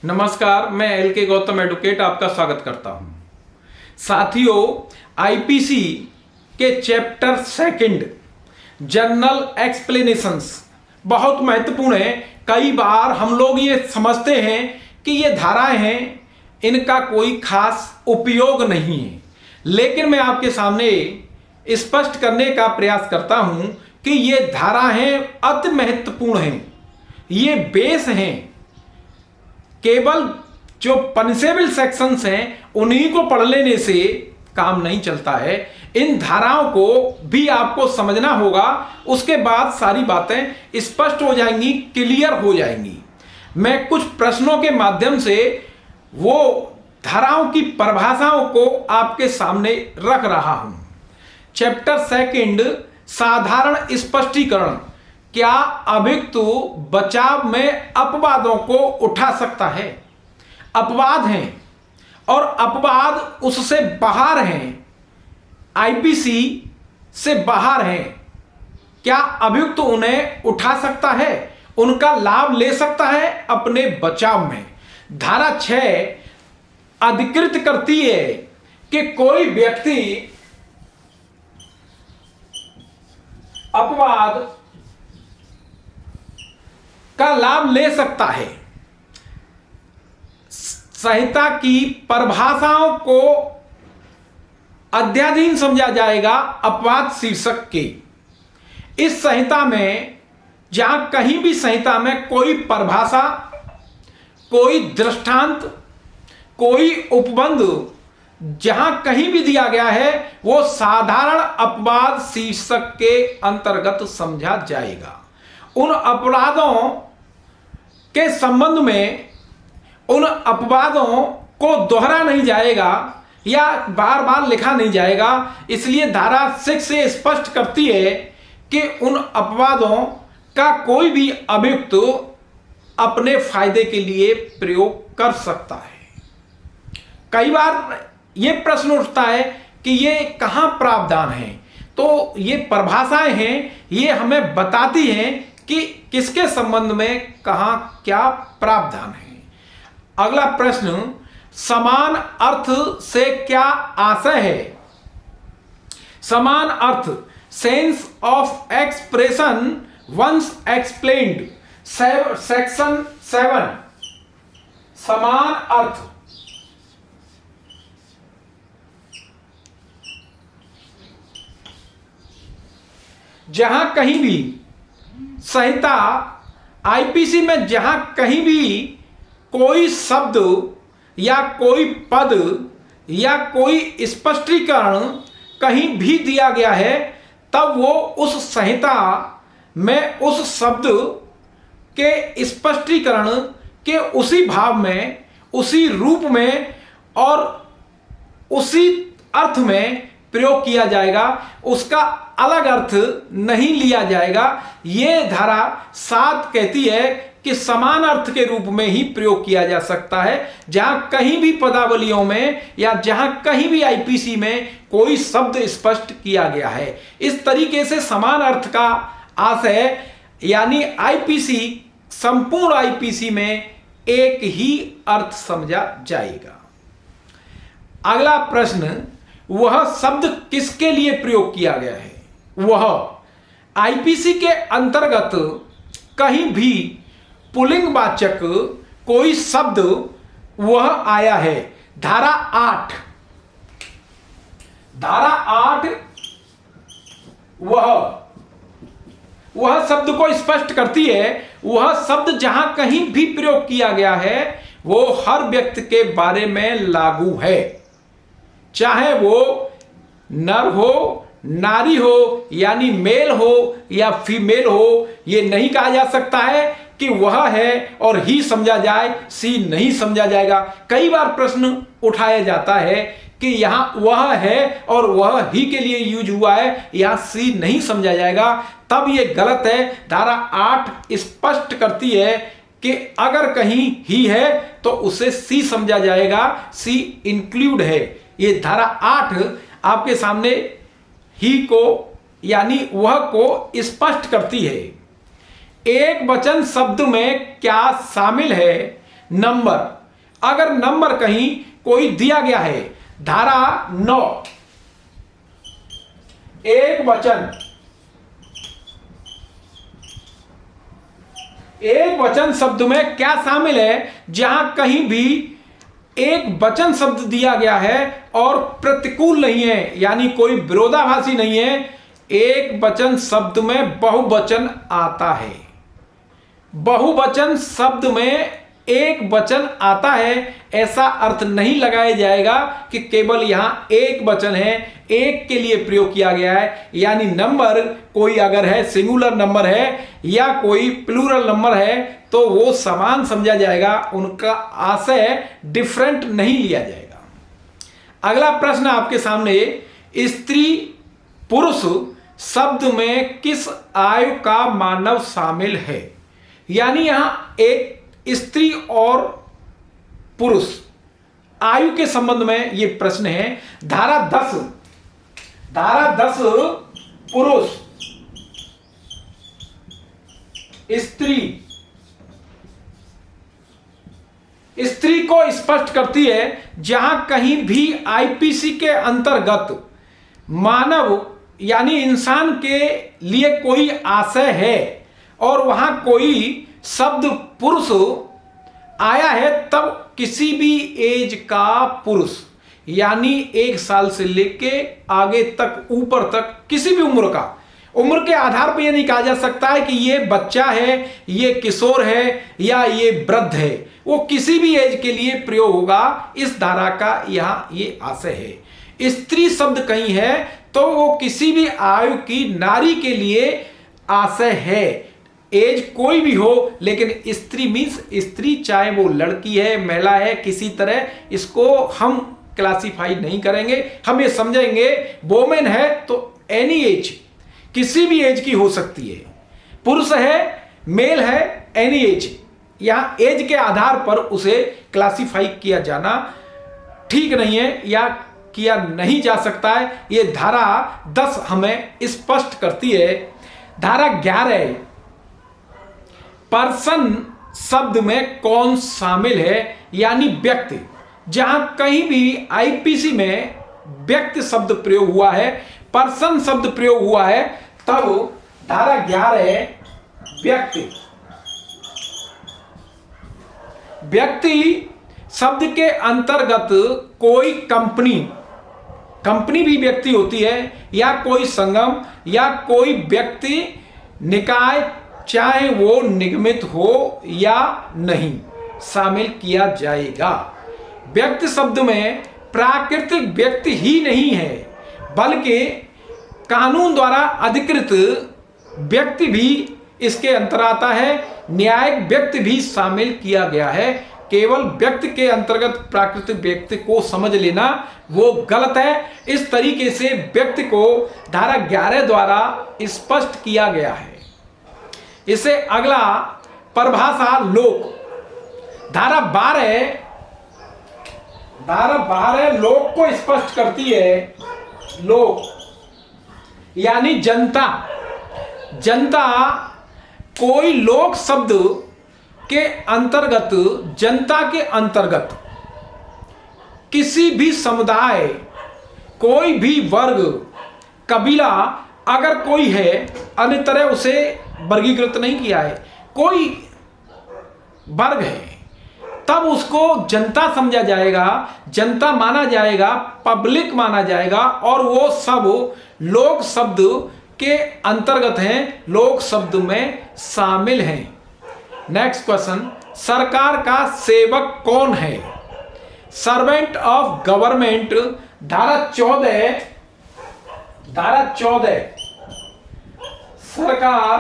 नमस्कार, मैं एल के गौतम एडवोकेट आपका स्वागत करता हूं। साथियों, आईपीसी के चैप्टर सेकंड जनरल एक्सप्लेनेशंस बहुत महत्वपूर्ण है। कई बार हम लोग ये समझते हैं कि ये धाराएं हैं, इनका कोई खास उपयोग नहीं है, लेकिन मैं आपके सामने स्पष्ट करने का प्रयास करता हूं कि ये धाराएं अति महत्वपूर्ण हैं। ये बेस हैं। केवल जो पनिशेबल सेक्शंस हैं उन्हीं को पढ़ लेने से काम नहीं चलता है। इन धाराओं को भी आपको समझना होगा, उसके बाद सारी बातें स्पष्ट हो जाएंगी, क्लियर हो जाएंगी। मैं कुछ प्रश्नों के माध्यम से वो धाराओं की परिभाषाओं को आपके सामने रख रहा हूं। चैप्टर सेकंड साधारण स्पष्टीकरण। क्या अभियुक्त बचाव में अपवादों को उठा सकता है? अपवाद हैं और अपवाद उससे बाहर हैं, आईपीसी से बाहर हैं। क्या अभियुक्त उन्हें उठा सकता है, उनका लाभ ले सकता है अपने बचाव में? धारा 6 अधिकृत करती है कि कोई व्यक्ति अपवाद का लाभ ले सकता है। संहिता की परिभाषाओं को अध्याधीन समझा जाएगा अपवाद शीर्षक के। इस संहिता में जहां कहीं भी संहिता में कोई परिभाषा, कोई दृष्टांत, कोई उपबंध जहां कहीं भी दिया गया है वो साधारण अपवाद शीर्षक के अंतर्गत समझा जाएगा। उन अपराधों के संबंध में उन अपवादों को दोहरा नहीं जाएगा या बार बार लिखा नहीं जाएगा। इसलिए धारा 6 से स्पष्ट करती है कि उन अपवादों का कोई भी अभियुक्त अपने फायदे के लिए प्रयोग कर सकता है। कई बार यह प्रश्न उठता है कि ये कहां प्रावधान है, तो ये परिभाषाएं हैं, ये हमें बताती हैं कि किसके संबंध में कहां क्या प्रावधान है। अगला प्रश्न, समान अर्थ से क्या आशय है? समान अर्थ, sense of expression once explained, section 7। समान अर्थ जहां कहीं भी संहिता आईपीसी में जहां कहीं भी कोई शब्द या कोई पद या कोई स्पष्टीकरण कहीं भी दिया गया है, तब वो उस संहिता में उस शब्द के स्पष्टीकरण के उसी भाव में, उसी रूप में और उसी अर्थ में प्रयोग किया जाएगा, उसका अलग अर्थ नहीं लिया जाएगा। यह धारा 7 कहती है कि समान अर्थ के रूप में ही प्रयोग किया जा सकता है। जहां कहीं भी पदावलियों में या जहां कहीं भी आईपीसी में कोई शब्द स्पष्ट किया गया है, इस तरीके से समान अर्थ का आशय यानी आईपीसी, संपूर्ण आईपीसी में एक ही अर्थ समझा जाएगा। अगला प्रश्न, वह शब्द किसके लिए प्रयोग किया गया है? वह आईपीसी के अंतर्गत कहीं भी पुल्लिंगवाचक कोई शब्द वह आया है। धारा 8 वह शब्द को स्पष्ट करती है। वह शब्द जहां कहीं भी प्रयोग किया गया है वो हर व्यक्ति के बारे में लागू है, चाहे वो नर हो, नारी हो, यानी मेल हो या फीमेल हो। ये नहीं कहा जा सकता है कि वह है और ही समझा जाए, सी नहीं समझा जाएगा। कई बार प्रश्न उठाया जाता है कि यहां वह है और वह ही के लिए यूज हुआ है, यहां सी नहीं समझा जाएगा, तब यह गलत है। धारा 8 स्पष्ट करती है कि अगर कहीं ही है तो उसे सी समझा जाएगा, सी इंक्लूड है। ये धारा 8 आपके सामने ही को यानी वह को स्पष्ट करती है। एक वचन शब्द में क्या शामिल है नंबर, अगर नंबर कहीं कोई दिया गया है, धारा 9 एक वचन शब्द में क्या शामिल है? जहां कहीं भी एक वचन शब्द दिया गया है और प्रतिकूल नहीं है, यानी कोई विरोधाभासी नहीं है, एक वचन शब्द में बहुवचन आता है। बहुवचन शब्द में एक वचन आता है, ऐसा अर्थ नहीं लगाया जाएगा कि केवल यहां एक वचन है, एक के लिए प्रयोग किया गया है। यानी नंबर कोई अगर है, सिंगुलर नंबर है या कोई प्लूरल नंबर है, तो वो समान समझा जाएगा, उनका आशय डिफरेंट नहीं लिया जाएगा। अगला प्रश्न आपके सामने, स्त्री पुरुष शब्द में किस आयु का मानव शामिल है? यानी यहां एक स्त्री और पुरुष आयु के संबंध में यह प्रश्न है। धारा 10 पुरुष स्त्री को स्पष्ट करती है। जहां कहीं भी आईपीसी के अंतर्गत मानव यानी इंसान के लिए कोई आशय है और वहां कोई शब्द पुरुष आया है, तब किसी भी एज का पुरुष, यानी 1 साल से लेके आगे तक, ऊपर तक, किसी भी उम्र के आधार पर यह नहीं कहा जा सकता है कि ये बच्चा है, ये किशोर है या ये वृद्ध है। वो किसी भी एज के लिए प्रयोग होगा। इस धारा का यहां ये आशय है। स्त्री शब्द कहीं है तो वो किसी भी आयु की नारी के लिए आशय है। एज कोई भी हो, लेकिन स्त्री मीन्स स्त्री, चाहे वो लड़की है, महिला है, किसी तरह इसको हम क्लासिफाई नहीं करेंगे। हम ये समझेंगे वोमेन है तो एनी एज, किसी भी एज की हो सकती है। पुरुष है, मेल है, एनी एज। यहां एज के आधार पर उसे क्लासिफाई किया जाना ठीक नहीं है या किया नहीं जा सकता है। यह धारा 10 हमें स्पष्ट करती है। धारा 11 पर्सन शब्द में कौन शामिल है? यानी व्यक्ति। जहां कहीं भी आईपीसी में व्यक्ति शब्द प्रयोग हुआ है, पर्सन शब्द प्रयोग हुआ है, तब धारा 11 व्यक्ति शब्द के अंतर्गत कोई कंपनी भी व्यक्ति होती है, या कोई संगम या कोई व्यक्ति निकाय, चाहे वो निगमित हो या नहीं, शामिल किया जाएगा। व्यक्ति शब्द में प्राकृतिक व्यक्ति ही नहीं है, बल्कि कानून द्वारा अधिकृत व्यक्ति भी इसके अंतर आता है। न्यायिक व्यक्ति भी शामिल किया गया है। केवल व्यक्ति के अंतर्गत प्राकृतिक व्यक्ति को समझ लेना वो गलत है। इस तरीके से व्यक्ति को धारा 11 द्वारा स्पष्ट किया गया है। इसे अगला परिभाषा लोक। धारा 12 लोक को स्पष्ट करती है। लोक यानी जनता। कोई लोक शब्द के अंतर्गत, जनता के अंतर्गत किसी भी समुदाय, कोई भी वर्ग, कबीला अगर कोई है, अन्य तरह उसे वर्गीकृत नहीं किया है, कोई वर्ग है, तब उसको जनता समझा जाएगा, जनता माना जाएगा, पब्लिक माना जाएगा, और वो सब लोक शब्द के अंतर्गत हैं, लोक शब्द में शामिल हैं। नेक्स्ट क्वेश्चन, सरकार का सेवक कौन है? Servant of government. धारा 14 सरकार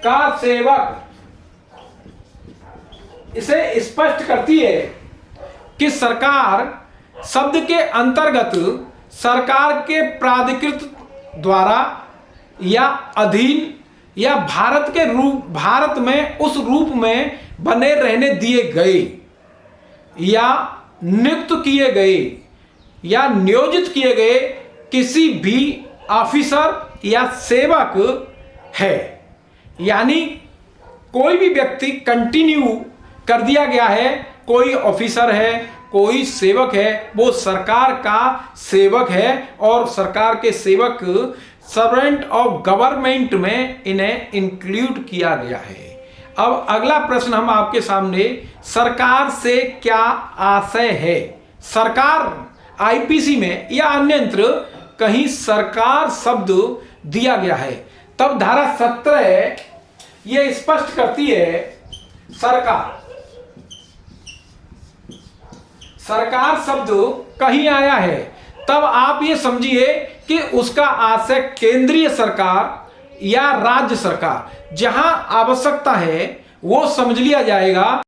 का सेवक इसे स्पष्ट करती है कि सरकार शब्द के अंतर्गत सरकार के प्राधिकृत द्वारा या अधीन या भारत में उस रूप में बने रहने दिए गए या नियुक्त किए गए या नियोजित किए गए किसी भी ऑफिसर या सेवक है। यानी कोई भी व्यक्ति कंटिन्यू कर दिया गया है, कोई ऑफिसर है, कोई सेवक है, वो सरकार का सेवक है और सरकार के सेवक सर्वेंट ऑफ गवर्नमेंट में इन्हें इंक्लूड किया गया है। अब अगला प्रश्न हम आपके सामने, सरकार से क्या आशय है? सरकार आईपीसी में या अन्यत्र कहीं सरकार शब्द दिया गया है, तब धारा 17 ये स्पष्ट करती है सरकार शब्द कहीं आया है, तब आप ये समझिए कि उसका आशय केंद्रीय सरकार या राज्य सरकार, जहां आवश्यकता है वो समझ लिया जाएगा।